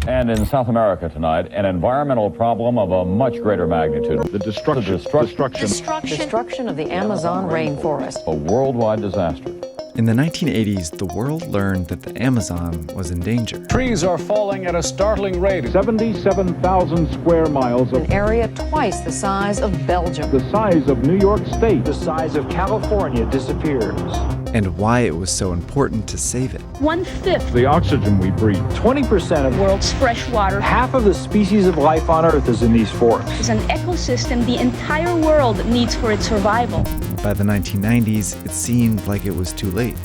And in South America tonight, an environmental problem of a much greater magnitude. The destruction of the Amazon rainforest. A worldwide disaster. In the 1980s, the world learned that the Amazon was in danger. Trees are falling at a startling rate. 77,000 square miles of an area twice the size of Belgium. The size of New York State. The size of California disappears. And why it was so important to save it. 1/5 the oxygen we breathe. 20% of the world's fresh water. Half of the species of life on Earth is in these forests. It's an ecosystem the entire world needs for its survival. By the 1990s, it seemed like it was too late.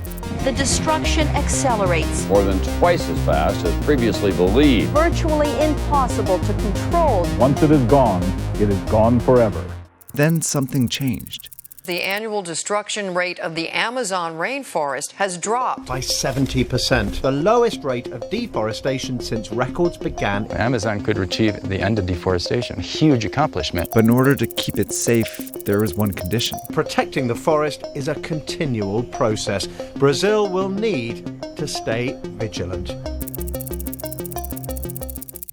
The destruction accelerates. More than twice as fast as previously believed. Virtually impossible to control. Once it is gone forever. Then something changed. The annual destruction rate of the Amazon rainforest has dropped by 70%, the lowest rate of deforestation since records began. The Amazon could achieve the end of deforestation, a huge accomplishment. But in order to keep it safe, there was one condition. Protecting the forest is a continual process. Brazil will need to stay vigilant.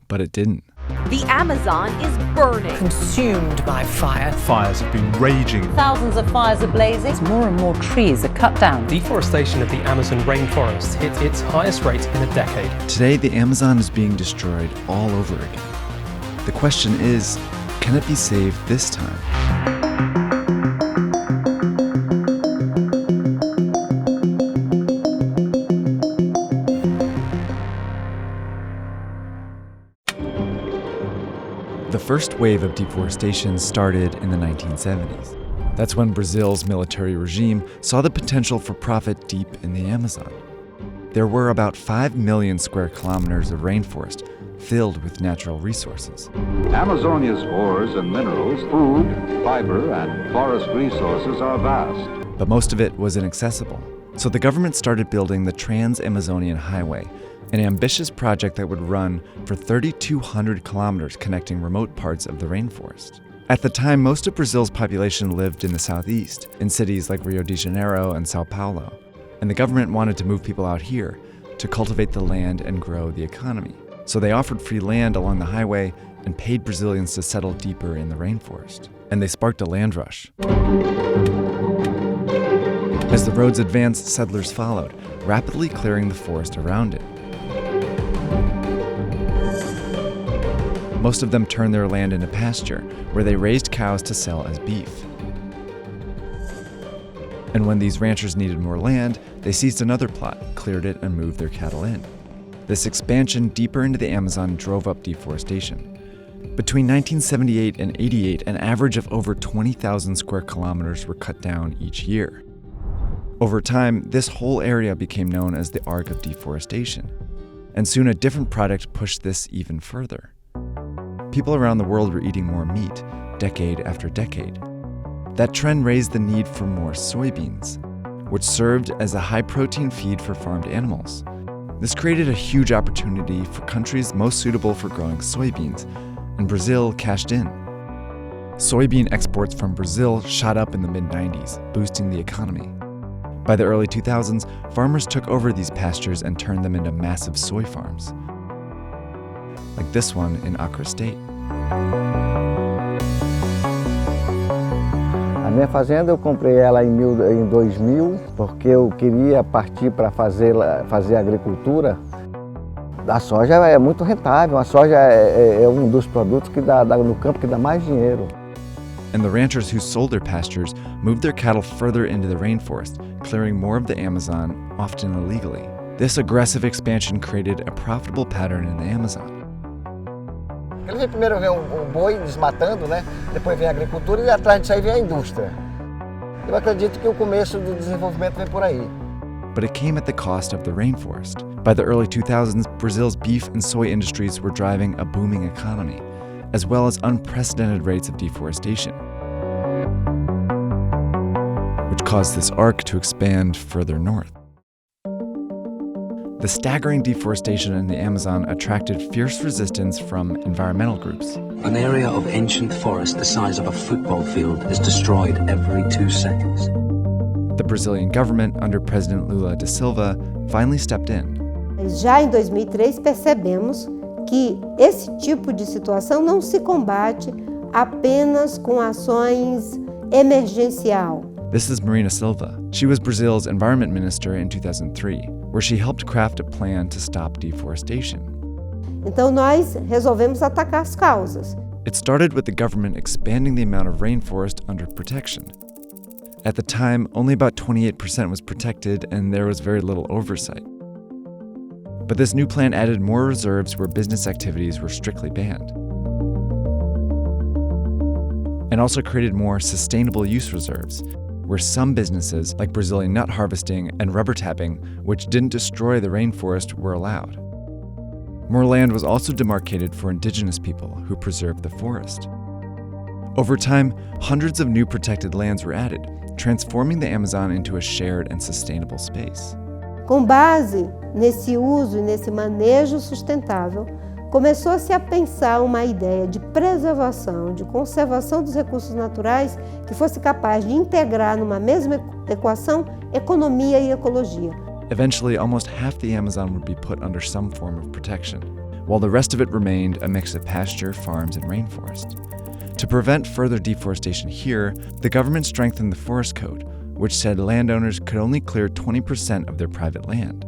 But it didn't. The Amazon is burning. Consumed by fire. Fires have been raging. Thousands of fires are blazing. More and more trees are cut down. Deforestation of the Amazon rainforest hit its highest rate in a decade. Today, the Amazon is being destroyed all over again. The question is, can it be saved this time? The first wave of deforestation started in the 1970s. That's when Brazil's military regime saw the potential for profit deep in the Amazon. There were about 5 million square kilometers of rainforest filled with natural resources. Amazonia's ores and minerals, food, fiber, and forest resources are vast. But most of it was inaccessible. So the government started building the Trans-Amazonian Highway, an ambitious project that would run for 3,200 kilometers connecting remote parts of the rainforest. At the time, most of Brazil's population lived in the southeast, in cities like Rio de Janeiro and Sao Paulo. And the government wanted to move people out here to cultivate the land and grow the economy. So they offered free land along the highway and paid Brazilians to settle deeper in the rainforest. And they sparked a land rush. As the roads advanced, settlers followed, rapidly clearing the forest around it. Most of them turned their land into pasture, where they raised cows to sell as beef. And when these ranchers needed more land, they seized another plot, cleared it, and moved their cattle in. This expansion deeper into the Amazon drove up deforestation. Between 1978 and 88, an average of over 20,000 square kilometers were cut down each year. Over time, this whole area became known as the arc of deforestation, and soon a different product pushed this even further. People around the world were eating more meat, decade after decade. That trend raised the need for more soybeans, which served as a high-protein feed for farmed animals. This created a huge opportunity for countries most suitable for growing soybeans, and Brazil cashed in. Soybean exports from Brazil shot up in the mid-90s, boosting the economy. By the early 2000s, farmers took over these pastures and turned them into massive soy farms, like this one in Acre State. A minha fazenda eu comprei ela em 2000, porque eu queria partir para fazer agricultura. A soja é muito rentável, a soja é dos produtos que dá no campo que dá mais dinheiro. And the ranchers who sold their pastures moved their cattle further into the rainforest, clearing more of the Amazon, often illegally. This aggressive expansion created a profitable pattern in the Amazon. Eles primeiro vem boi desmatando, né? Depois vem a agricultura e atrás disso aí vem a indústria. Eu acredito que o começo do desenvolvimento vem por aí. But it came at the cost of the rainforest. By the early 2000s, Brazil's beef and soy industries were driving a booming economy, as well as unprecedented rates of deforestation, which caused this arc to expand further north. The staggering deforestation in the Amazon attracted fierce resistance from environmental groups. An area of ancient forest the size of a football field is destroyed every 2 seconds. The Brazilian government, under President Lula da Silva, finally stepped in. Já em 2003 percebemos que esse tipo de situação não se combate apenas com ações emergencial. This is Marina Silva. She was Brazil's environment minister in 2003, where she helped craft a plan to stop deforestation. Então nós resolvemos atacar as causas. It started with the government expanding the amount of rainforest under protection. At the time, only about 28% was protected and there was very little oversight. But this new plan added more reserves where business activities were strictly banned, and also created more sustainable use reserves, where some businesses, like Brazilian nut harvesting and rubber tapping, which didn't destroy the rainforest, were allowed. More land was also demarcated for indigenous people who preserved the forest. Over time, hundreds of new protected lands were added, transforming the Amazon into a shared and sustainable space. Com base nesse uso e nesse manejo sustentável, começou-se a pensar uma ideia de preservação, de conservação dos recursos naturais que fosse capaz de integrar numa mesma equação economia e ecologia. Eventually, almost half the Amazon would be put under some form of protection, while the rest of it remained a mix of pasture, farms, and rainforest. To prevent further deforestation here, the government strengthened the forest code, which said landowners could only clear 20% of their private land.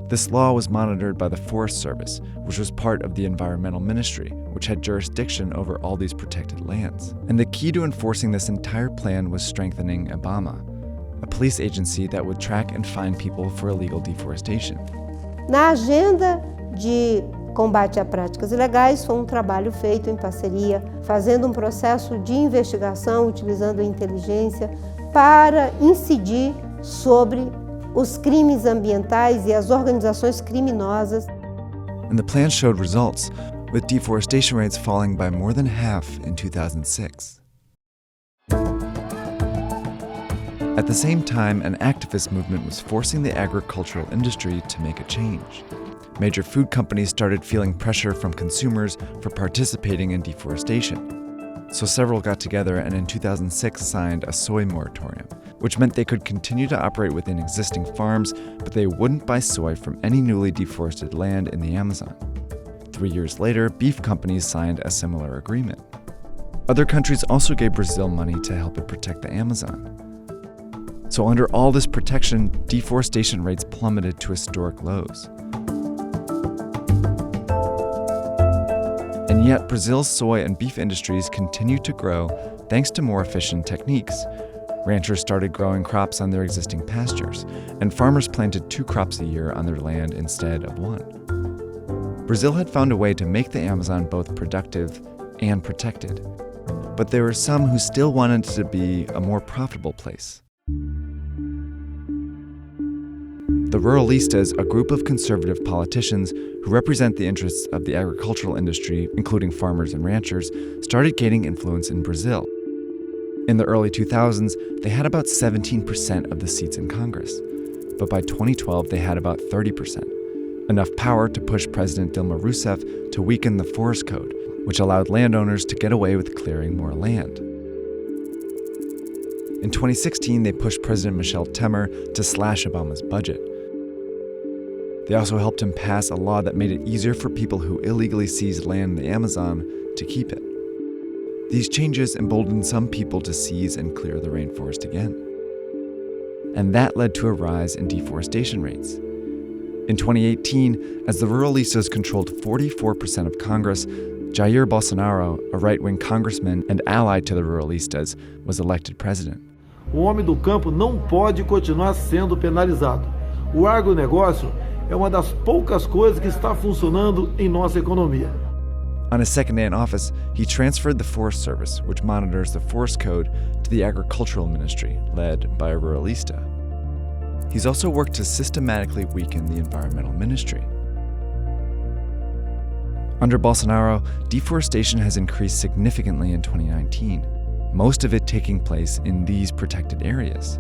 This law was monitored by the Forest Service, which was part of the Environmental Ministry, which had jurisdiction over all these protected lands. And the key to enforcing this entire plan was strengthening IBAMA, a police agency that would track and fine people for illegal deforestation. Na agenda de combate a práticas ilegais foi trabalho feito em parceria, fazendo processo de investigação, utilizando a inteligência para incidir sobre os crimes ambientais e as organizações criminosas. And the plan showed results, with deforestation rates falling by more than half in 2006. At the same time, an activist movement was forcing the agricultural industry to make a change. Major food companies started feeling pressure from consumers for participating in deforestation. So several got together and in 2006 signed a soy moratorium, which meant they could continue to operate within existing farms, but they wouldn't buy soy from any newly deforested land in the Amazon. 3 years later, beef companies signed a similar agreement. Other countries also gave Brazil money to help it protect the Amazon. So under all this protection, deforestation rates plummeted to historic lows. And yet, Brazil's soy and beef industries continued to grow thanks to more efficient techniques. Ranchers started growing crops on their existing pastures, and farmers planted 2 crops a year on their land instead of 1. Brazil had found a way to make the Amazon both productive and protected. But there were some who still wanted it to be a more profitable place. The Ruralistas, a group of conservative politicians who represent the interests of the agricultural industry, including farmers and ranchers, started gaining influence in Brazil. In the early 2000s, they had about 17% of the seats in Congress. But by 2012, they had about 30%, enough power to push President Dilma Rousseff to weaken the forest code, which allowed landowners to get away with clearing more land. In 2016, they pushed President Michel Temer to slash Obama's budget. They also helped him pass a law that made it easier for people who illegally seized land in the Amazon to keep it. These changes emboldened some people to seize and clear the rainforest again. And that led to a rise in deforestation rates. In 2018, as the Ruralistas controlled 44% of Congress, Jair Bolsonaro, a right-wing congressman and ally to the Ruralistas, was elected president. O homem do campo não pode continuar sendo penalizado. O agronegócio é uma das poucas coisas que está funcionando em nossa economia. On his second day in office, he transferred the Forest Service, which monitors the forest code, to the Agricultural Ministry, led by a Ruralista. He's also worked to systematically weaken the Environmental Ministry. Under Bolsonaro, deforestation has increased significantly in 2019, most of it taking place in these protected areas.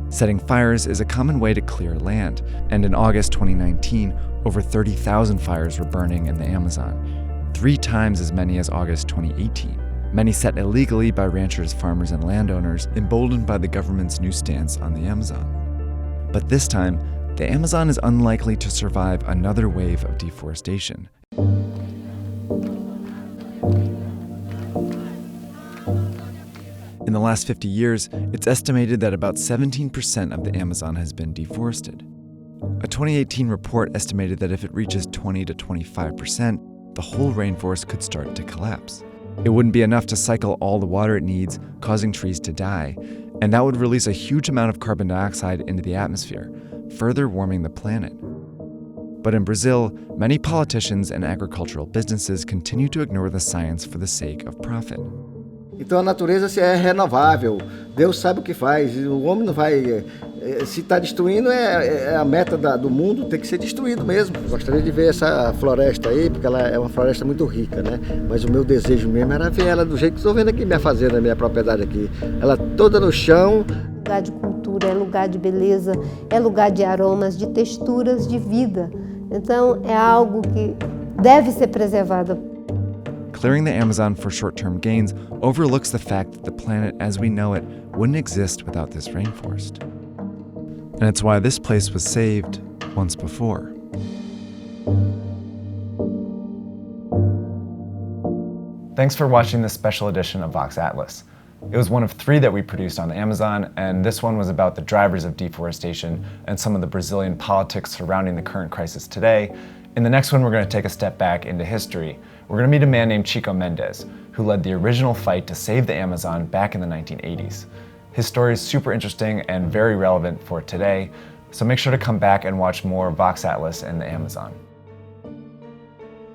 Setting fires is a common way to clear land, and in August 2019, over 30,000 fires were burning in the Amazon, 3 times as many as August 2018. Many set illegally by ranchers, farmers, and landowners, emboldened by the government's new stance on the Amazon. But this time, the Amazon is unlikely to survive another wave of deforestation. In the last 50 years, it's estimated that about 17% of the Amazon has been deforested. A 2018 report estimated that if it reaches 20 to 25%, the whole rainforest could start to collapse. It wouldn't be enough to cycle all the water it needs, causing trees to die, and that would release a huge amount of carbon dioxide into the atmosphere, further warming the planet. But in Brazil, many politicians and agricultural businesses continue to ignore the science for the sake of profit. Então a natureza é renovável, Deus sabe o que faz, o homem não vai... Se está destruindo, é a meta do mundo, tem que ser destruído mesmo. Gostaria de ver essa floresta aí, porque ela é uma floresta muito rica, né? Mas o meu desejo mesmo era ver ela do jeito que estou vendo aqui, minha fazenda, minha propriedade aqui. Ela toda no chão. Lugar de cultura, é lugar de beleza, é lugar de aromas, de texturas, de vida. Então é algo que deve ser preservado. Clearing the Amazon for short-term gains overlooks the fact that the planet as we know it wouldn't exist without this rainforest. And it's why this place was saved once before. Thanks for watching this special edition of Vox Atlas. It was one of 3 that we produced on the Amazon, and this one was about the drivers of deforestation and some of the Brazilian politics surrounding the current crisis today. In the next one, we're going to take a step back into history. We're going to meet a man named Chico Mendes, who led the original fight to save the Amazon back in the 1980s. His story is super interesting and very relevant for today, so make sure to come back and watch more Vox Atlas and the Amazon.